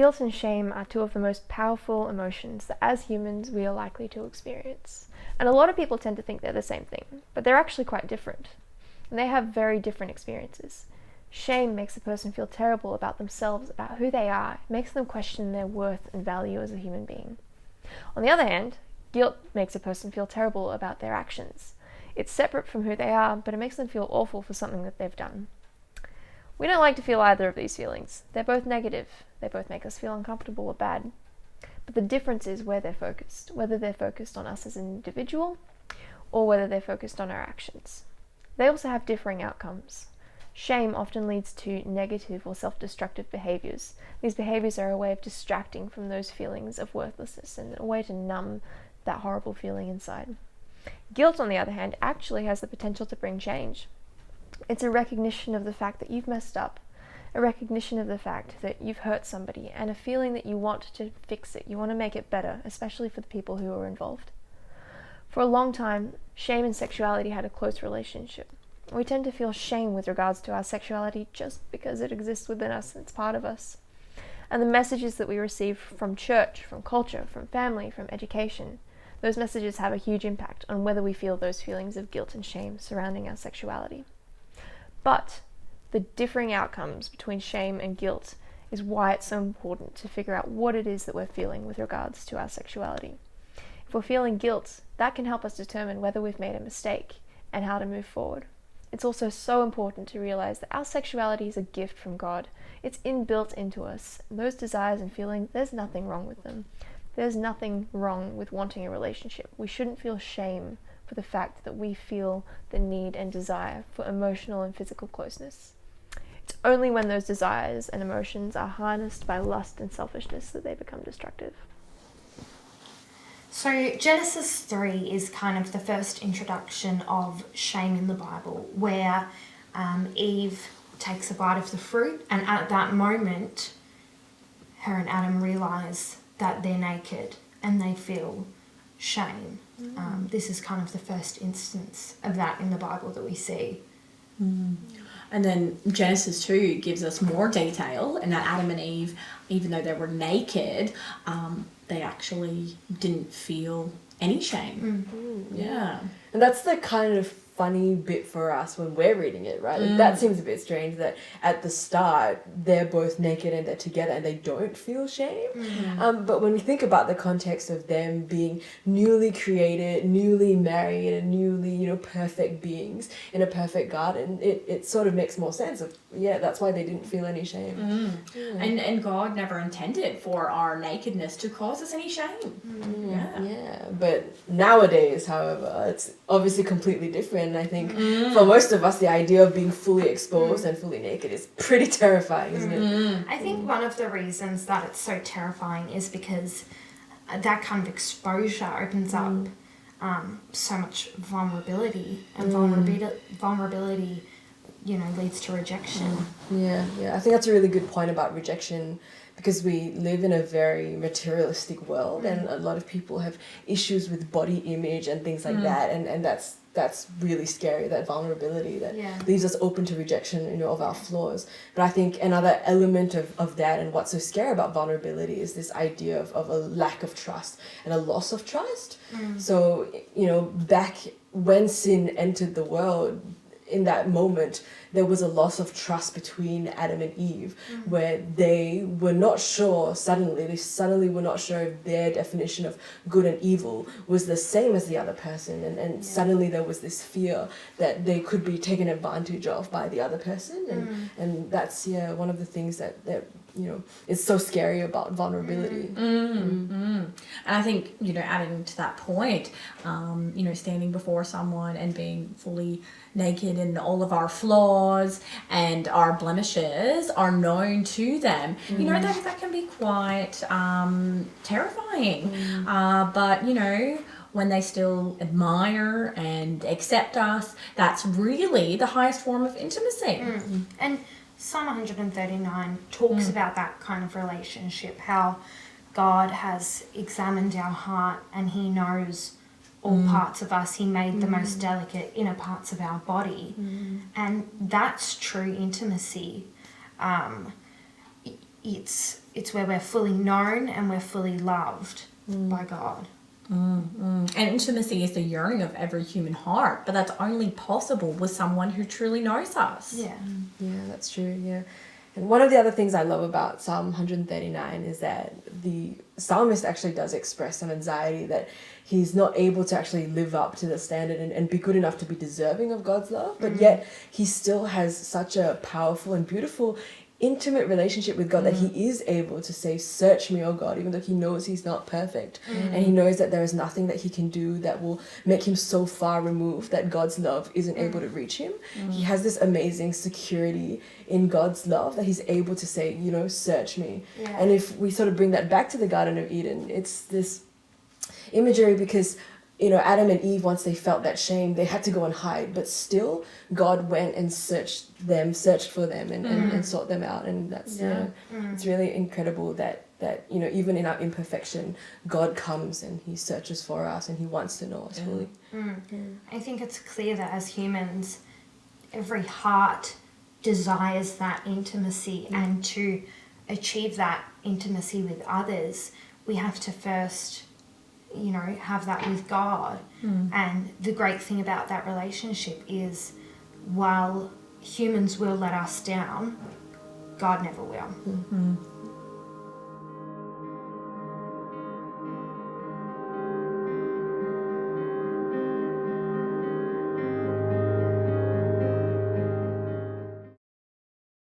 Guilt and shame are two of the most powerful emotions that as humans we are likely to experience. And a lot of people tend to think they're the same thing, but they're actually quite different. And they have very different experiences. Shame makes a person feel terrible about themselves, about who they are. It makes them question their worth and value as a human being. On the other hand, guilt makes a person feel terrible about their actions. It's separate from who they are, but it makes them feel awful for something that they've done. We don't like to feel either of these feelings. They're both negative. They both make us feel uncomfortable or bad. But the difference is where they're focused, whether they're focused on us as an individual or whether they're focused on our actions. They also have differing outcomes. Shame often leads to negative or self-destructive behaviors. These behaviors are a way of distracting from those feelings of worthlessness and a way to numb that horrible feeling inside. Guilt, on the other hand, actually has the potential to bring change. It's a recognition of the fact that you've messed up, a recognition of the fact that you've hurt somebody, and a feeling that you want to fix it, you want to make it better, especially for the people who are involved. For a long time, shame and sexuality had a close relationship. We tend to feel shame with regards to our sexuality just because it exists within us, it's part of us. And the messages that we receive from church, from culture, from family, from education, those messages have a huge impact on whether we feel those feelings of guilt and shame surrounding our sexuality. But the differing outcomes between shame and guilt is why it's so important to figure out what it is that we're feeling with regards to our sexuality. If we're feeling guilt, that can help us determine whether we've made a mistake and how to move forward. It's also so important to realize that our sexuality is a gift from God. It's inbuilt into us. Those desires and feelings, there's nothing wrong with them. There's nothing wrong with wanting a relationship. We shouldn't feel shame for the fact that we feel the need and desire for emotional and physical closeness. It's only when those desires and emotions are harnessed by lust and selfishness that they become destructive. So Genesis 3 is kind of the first introduction of shame in the Bible, where Eve takes a bite of the fruit, and at that moment, her and Adam realise that they're naked and they feel shame. This is kind of the first instance of that in the Bible that we see. And then Genesis 2 gives us more detail, and that Adam and Eve, even though they were naked, they actually didn't feel any shame. Yeah. And that's the kind of funny bit for us when we're reading it, right? Like, that seems a bit strange that at the start they're both naked and they're together and they don't feel shame. But when we think about the context of them being newly created, newly married, and newly, perfect beings in a perfect garden, it sort of makes more sense of, that's why they didn't feel any shame. And God never intended for our nakedness to cause us any shame. Yeah, but nowadays, however, it's obviously completely different. I think for most of us, the idea of being fully exposed and fully naked is pretty terrifying, isn't it? I think one of the reasons that it's so terrifying is because that kind of exposure opens up so much vulnerability, and vulnerability, leads to rejection. Yeah. I think that's a really good point about rejection, because we live in a very materialistic world, and a lot of people have issues with body image and things like that, and that's really scary, that vulnerability that leaves us open to rejection, of our flaws. But I think another element of that, and what's so scary about vulnerability, is this idea of a lack of trust and a loss of trust. So, back when sin entered the world, in that moment, there was a loss of trust between Adam and Eve, where they were not sure, they suddenly were not sure if their definition of good and evil was the same as the other person, and suddenly there was this fear that they could be taken advantage of by the other person, and that's one of the things that is so scary about vulnerability. And I think, adding to that point, standing before someone and being fully naked and all of our flaws and our blemishes are known to them, that can be quite terrifying. But, when they still admire and accept us, that's really the highest form of intimacy. And Psalm 139 talks about that kind of relationship, how God has examined our heart and he knows all parts of us. He made the most delicate inner parts of our body. And that's true intimacy. it's where we're fully known and we're fully loved by God. And intimacy is the yearning of every human heart, but that's only possible with someone who truly knows us. Yeah. Yeah, that's true. Yeah. And one of the other things I love about Psalm 139 is that the psalmist actually does express some anxiety that he's not able to actually live up to the standard and be good enough to be deserving of God's love, but yet he still has such a powerful and beautiful intimate relationship with God that he is able to say, search me, oh God, even though he knows he's not perfect. And he knows that there is nothing that he can do that will make him so far removed that God's love isn't able to reach him. He has this amazing security in God's love that he's able to say, you know, search me. Yeah. And if we sort of bring that back to the Garden of Eden, it's this imagery because, you know, Adam and Eve, once they felt that shame, they had to go and hide, but still God went and searched for them and sought them out. And that's, you know, it's really incredible that, you know, even in our imperfection, God comes and he searches for us and he wants to know us fully. I think it's clear that as humans, every heart desires that intimacy, and to achieve that intimacy with others, we have to first, you know, have that with God. And the great thing about that relationship is, while humans will let us down, God never will.